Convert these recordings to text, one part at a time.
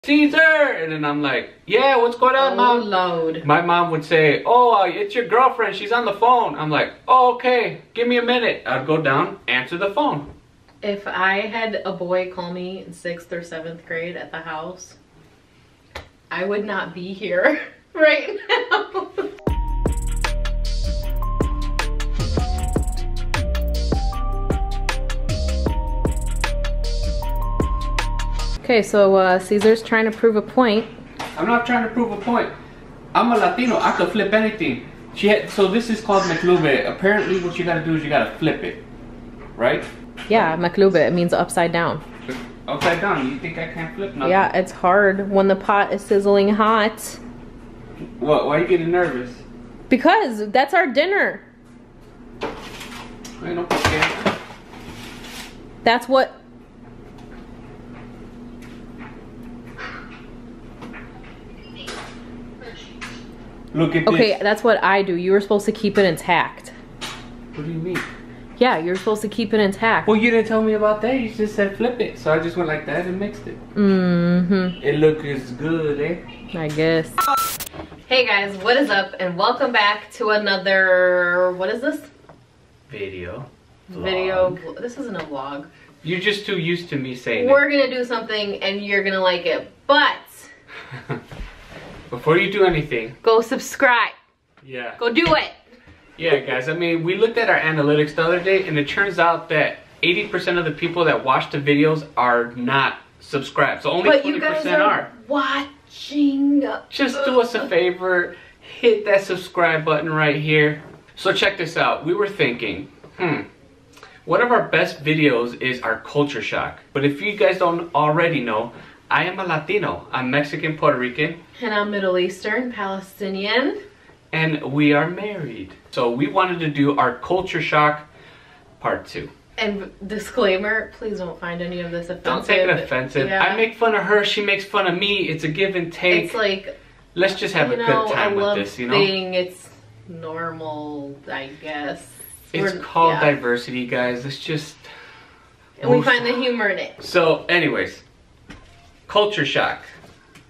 Caesar! And then I'm like, yeah, what's going on, Mom? Load. My mom would say, oh, it's your girlfriend. She's on the phone. I'm like, oh, okay. Give me a minute. I'd go down, answer the phone. If I had a boy call me in 6th or 7th grade at the house, I would not be here right now. Okay, so Caesar's trying to prove a point. I'm not trying to prove a point. I'm a Latino. I could flip anything. So this is called Maclube. Apparently what you gotta do is you gotta flip it. Right? Yeah, Maclube. It means upside down. Upside down? You think I can't flip nothing? Yeah, it's hard when the pot is sizzling hot. What? Why are you getting nervous? Because that's our dinner. I don't care. That's what... Look at this. Okay, that's what I do. You were supposed to keep it intact. What do you mean? Yeah, you're supposed to keep it intact. Well, you didn't tell me about that. You just said flip it. So I just went like that and mixed it. Mm-hmm. It looks good, eh? I guess. Hey guys, what is up? And welcome back to another... What is this? Video. Video. This isn't a vlog. You're just too used to me saying We're gonna do something and you're gonna like it. But... Before you do anything, go subscribe. Yeah. Go do it. Yeah, guys. I mean, we looked at our analytics the other day, and it turns out that 80% of the people that watch the videos are not subscribed. So only 20% are watching. Just do us a favor, hit that subscribe button right here. So check this out. We were thinking, one of our best videos is our culture shock. But if you guys don't already know, I am a Latino. I'm Mexican, Puerto Rican. And I'm Middle Eastern, Palestinian. And we are married. So we wanted to do our culture shock part 2. And disclaimer, please don't find any of this offensive. Don't take it offensive. Yeah. I make fun of her, she makes fun of me. It's a give and take. It's like, let's just have a good time with this, you know? It's normal, I guess. It's called diversity, guys. It's just... And we find the humor in it. So, anyways. Culture shock.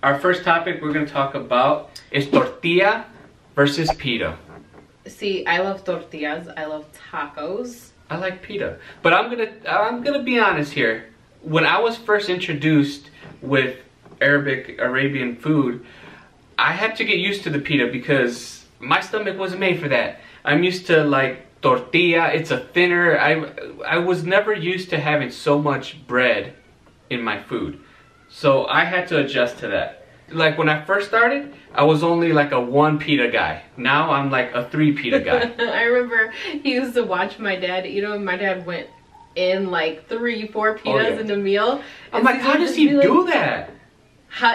Our first topic we're going to talk about is tortilla versus pita. See, I love tortillas. I love tacos. I like pita. But I'm gonna be honest here. When I was first introduced with Arabian food, I had to get used to the pita because my stomach wasn't made for that. I'm used to like tortilla. It's a thinner. I was never used to having so much bread in my food. So I had to adjust to that. Like when I first started, I was only like a 1 pita guy. Now I'm like a 3 pita guy. I remember he used to watch my dad, you know, my dad went in like 3, 4 pitas in a meal. I'm like, how does he do that?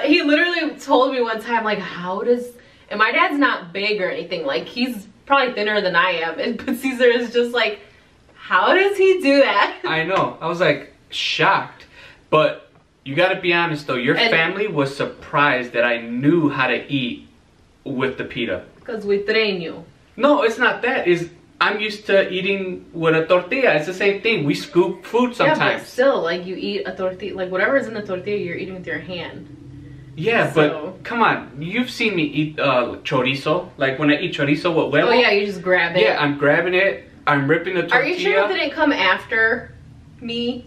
He literally told me one time, like, and my dad's not big or anything, like he's probably thinner than I am. But Caesar is just like, how does he do that? I know, I was like shocked. But you gotta be honest though, your family was surprised that I knew how to eat with the pita. Because we train you. No, it's not that. I'm used to eating with a tortilla. It's the same thing. We scoop food sometimes. Yeah, but still, like you eat a tortilla, like whatever is in the tortilla, you're eating with your hand. Yeah, but come on. You've seen me eat chorizo. Like when I eat chorizo with huevo. Oh yeah, you just grab it. Yeah, I'm grabbing it. I'm ripping the tortilla. Are you sure it didn't come after me?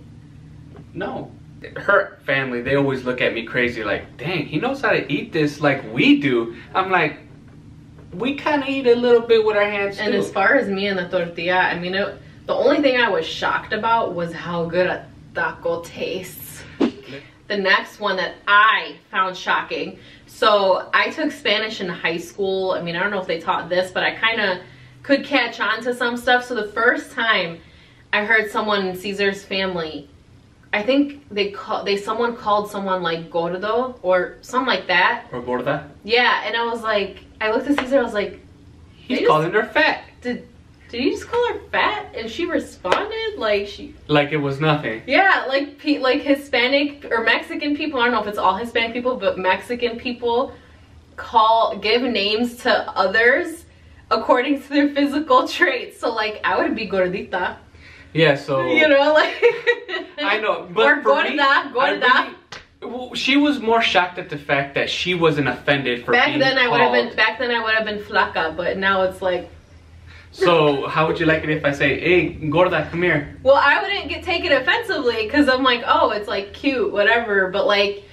No. Her family, they always look at me crazy like, dang, he knows how to eat this like we do. I'm like, we kind of eat a little bit with our hands too. And as far as me and the tortilla, I mean, the only thing I was shocked about was how good a taco tastes. The next one that I found shocking. So I took Spanish in high school. I mean, I don't know if they taught this, but I kind of could catch on to some stuff. So the first time I heard someone in Caesar's family, I think someone called someone like gordo or something like that. Or gorda? Yeah, and I was like, I looked at Caesar, I was like, he's calling her fat. Did you just call her fat? And she responded like it was nothing. Yeah, like Hispanic or Mexican people, I don't know if it's all Hispanic people, but Mexican people give names to others according to their physical traits. So like I would be gordita. Yeah, so you know, like I know, but or gorda. Well, she was more shocked at the fact that she wasn't offended for back being then. called. Back then I would have been flaca, but now it's like. So how would you like it if I say, "Hey, gorda, come here"? Well, I wouldn't take it offensively because I'm like, oh, it's like cute, whatever. But like,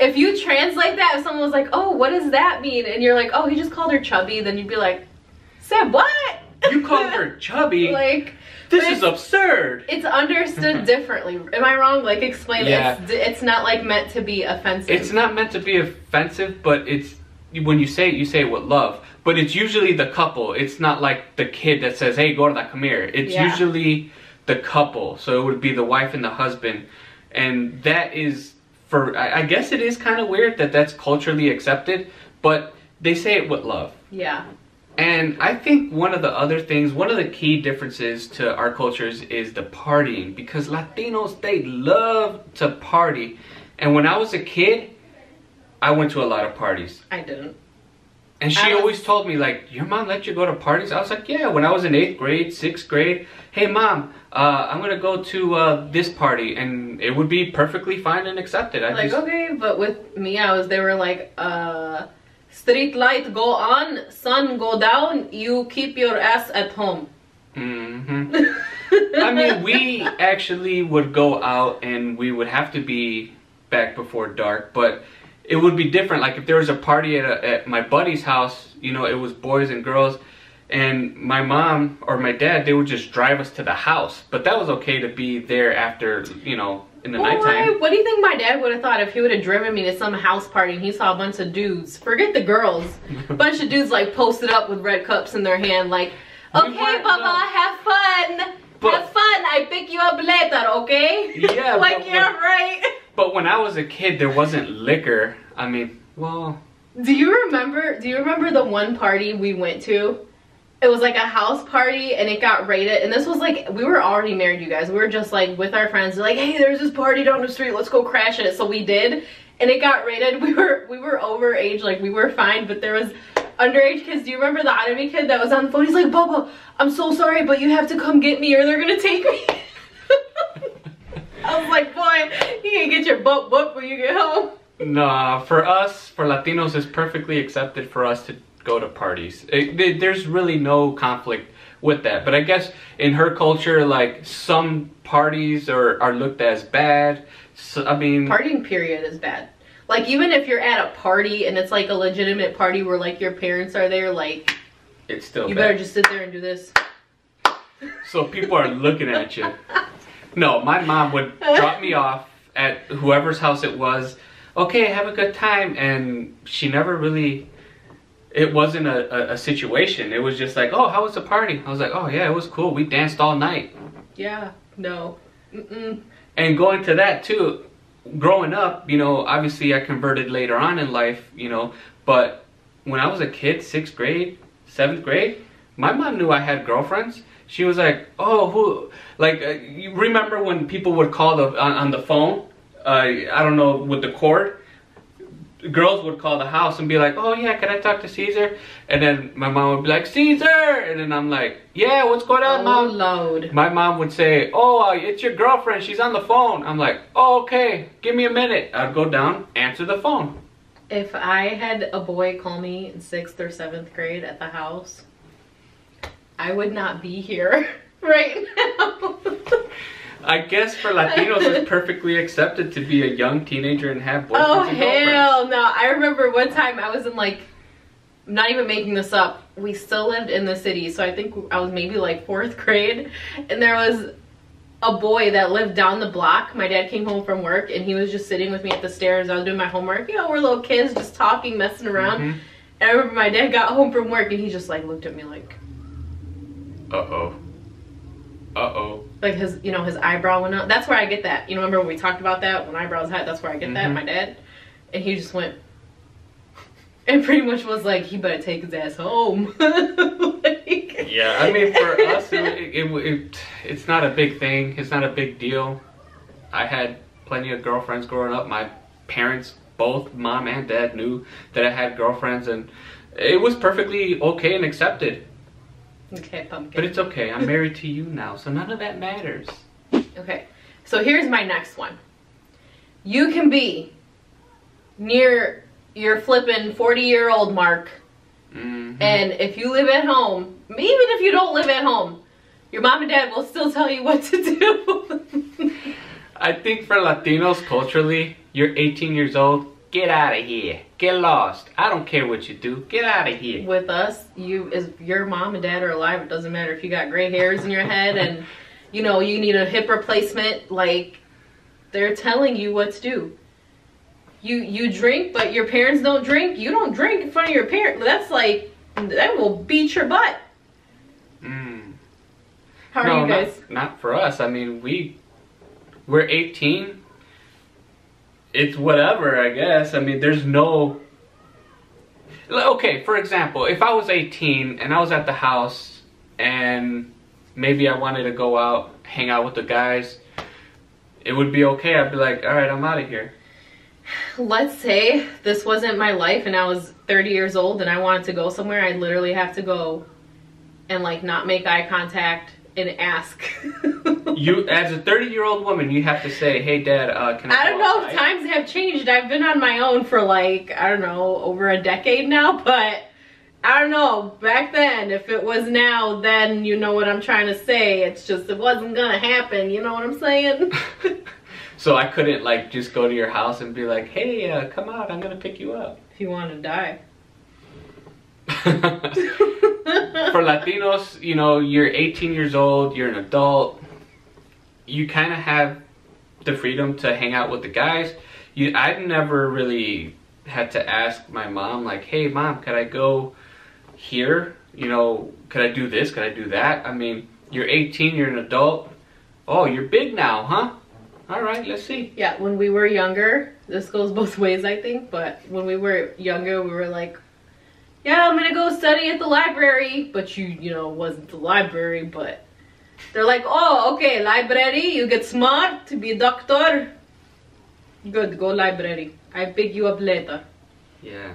if you translate that, if someone was like, oh, what does that mean? And you're like, oh, he just called her chubby, then you'd be like, said what? You called her chubby? Like, this is absurd. It's understood differently. Am I wrong? Like, explain yeah. it. It's not like meant to be offensive. It's not meant to be offensive, but it's when you say it with love. But it's usually the couple. It's not like the kid that says, "Hey, gorda, come here." It's usually the couple. So it would be the wife and the husband, and that is for. I guess it is kind of weird that that's culturally accepted, but they say it with love. Yeah. And I think one of the key differences to our cultures is the partying, because Latinos, they love to party. And when I was a kid, I went to a lot of parties. I didn't. And she always told me, like, your mom let you go to parties? I was like, yeah, when I was in 8th grade, 6th grade, hey mom, I'm gonna go to this party, and it would be perfectly fine and accepted. Okay, but with me, they were like, street light go on, sun go down, you keep your ass at home. Mm-hmm. I mean, we actually would go out and we would have to be back before dark, but it would be different. Like if there was a party at my buddy's house, you know, it was boys and girls, and my mom or my dad, they would just drive us to the house. But that was okay to be there after, you know, in the nighttime. What do you think my dad would have thought if he would have driven me to some house party and he saw a bunch of dudes? Forget the girls. A bunch of dudes like posted up with red cups in their hand like, okay, Baba, have fun. Have fun. I pick you up later, okay? Yeah. Like, yeah, right. But when I was a kid, there wasn't liquor. I mean, well. Do you remember the one party we went to? It was like a house party and it got raided, and this was like, we were already married, you guys. We were just like with our friends, like, hey, there's this party down the street, let's go crash it. So we did, and it got raided. We were over age, like we were fine, but there was underage kids. Do you remember the enemy kid that was on the phone? He's like, Bubba, I'm so sorry, but you have to come get me or they're gonna take me. I was like, boy, you can get your butt whooped when you get home. Nah, for us, for Latinos, it's perfectly accepted for us to go to parties. There's really no conflict with that. But I guess in her culture, like, some parties are looked as bad. So, I mean, partying period is bad. Like, even if you're at a party and it's like a legitimate party where like your parents are there, like, it's still you bad. better just sit there and do this. So people are looking at you. No, my mom would drop me off at whoever's house it was. Okay, have a good time. And she never really, it wasn't a situation. It was just like, oh, how was the party? I was like, oh yeah, it was cool. We danced all night. Yeah, no. And going to that too, growing up, you know, obviously I converted later on in life, you know, but when I was a kid, 6th grade, 7th grade, my mom knew I had girlfriends. She was like, oh, who, like, you remember when people would call on the phone, I don't know, with the cord? Girls would call the house and be like, oh yeah, can I talk to Caesar? And then my mom would be like, Caesar! And then I'm like, yeah, what's going on, Mom? Loud. My mom would say, oh, it's your girlfriend, she's on the phone. I'm like, oh, okay, give me a minute. I'd go down, answer the phone. If I had a boy call me in 6th or 7th grade at the house, I would not be here right now. I guess for Latinos, it's perfectly accepted to be a young teenager and have boyfriends and girlfriends. Hell no. I remember one time I was in, like, I'm not even making this up, we still lived in the city, so I think I was maybe like 4th grade, and there was a boy that lived down the block. My dad came home from work and he was just sitting with me at the stairs. I was doing my homework. You know, we're little kids just talking, messing around. And I remember my dad got home from work and he just like looked at me like, uh-oh. Uh-oh. Like his, you know, his eyebrow went up. That's where I get that. You know, remember when we talked about that? When eyebrows high, that's where I get that, my dad. And he just went, and pretty much was like, he better take his ass home. Like, yeah, I mean, for us, it's not a big thing. It's not a big deal. I had plenty of girlfriends growing up. My parents, both mom and dad, knew that I had girlfriends, and it was perfectly okay and accepted. Okay, pumpkin. But it's okay. I'm married to you now, so none of that matters. Okay, so here's my next one. You can be near your flipping 40-year-old mark. Mm-hmm. And if you live at home, even if you don't live at home, your mom and dad will still tell you what to do. I think for Latinos culturally, you're 18 years old, get out of here. Get lost. I don't care what you do. Get out of here. With us, if your mom and dad are alive, it doesn't matter if you got gray hairs in your head and you know you need a hip replacement, like they're telling you what to do. You drink, but your parents don't drink. You don't drink in front of your parents. That's like, that will beat your butt. How are you guys? Not for us. I mean, we're 18. It's whatever, I guess. I mean, there's no... Okay, for example, if I was 18 and I was at the house and maybe I wanted to go out, hang out with the guys, it would be okay. I'd be like, all right, I'm out of here. Let's say this wasn't my life and I was 30 years old and I wanted to go somewhere. I'd literally have to go and like not make eye contact and ask. You, as a 30-year-old woman, you have to say, hey, Dad, can I don't know if times have changed. I've been on my own for like, I don't know, over a decade now, but I don't know. Back then, if it was now, then you know what I'm trying to say. It's just, it wasn't gonna happen. You know what I'm saying? So I couldn't like just go to your house and be like, hey, come out, I'm gonna pick you up. If you want to die. For Latinos, you know, you're 18 years old, you're an adult, you kind of have the freedom to hang out with the guys. I've never really had to ask my mom, like, hey, Mom, could I go here? You know, could I do this? Could I do that? I mean, you're 18, you're an adult. Oh, you're big now, huh? All right, let's see. Yeah, when we were younger, this goes both ways, I think, but when we were younger, we were like, yeah, I'm gonna go study at the library, but you know, wasn't the library, but they're like, oh, okay, library, you get smart to be a doctor. Good, go library. I pick you up later. Yeah,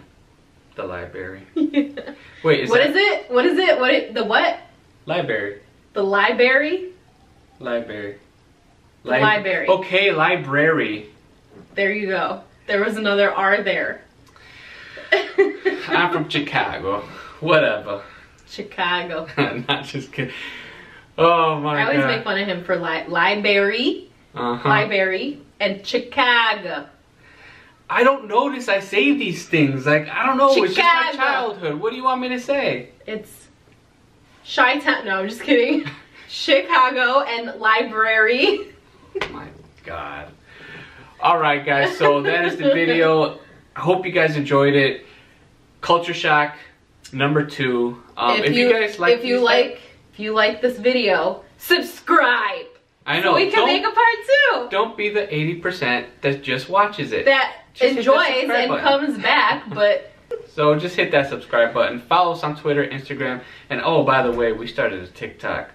the library. Yeah. Wait, What is it? The what? Library. The library? Library. Library. Okay, library. There you go. There was another R there. I'm from Chicago. Whatever. Chicago. Not just kidding. Oh my god. I always make fun of him for library, library, and Chicago. I don't notice I say these things. Like, I don't know. Chicago. It's just my childhood. What do you want me to say? It's Chi-Town. No, I'm just kidding. Chicago and library. My god. Alright guys, so that is the video. I hope you guys enjoyed it. Culture shock number 2. If you like this video, subscribe. I know. So we can make a part 2. Don't be the 80% that just watches it. That just enjoys and comes back, but... So just hit that subscribe button. Follow us on Twitter, Instagram, and oh, by the way, we started a TikTok.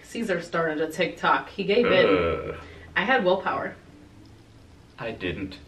Caesar started a TikTok. He gave in. I had willpower. I didn't.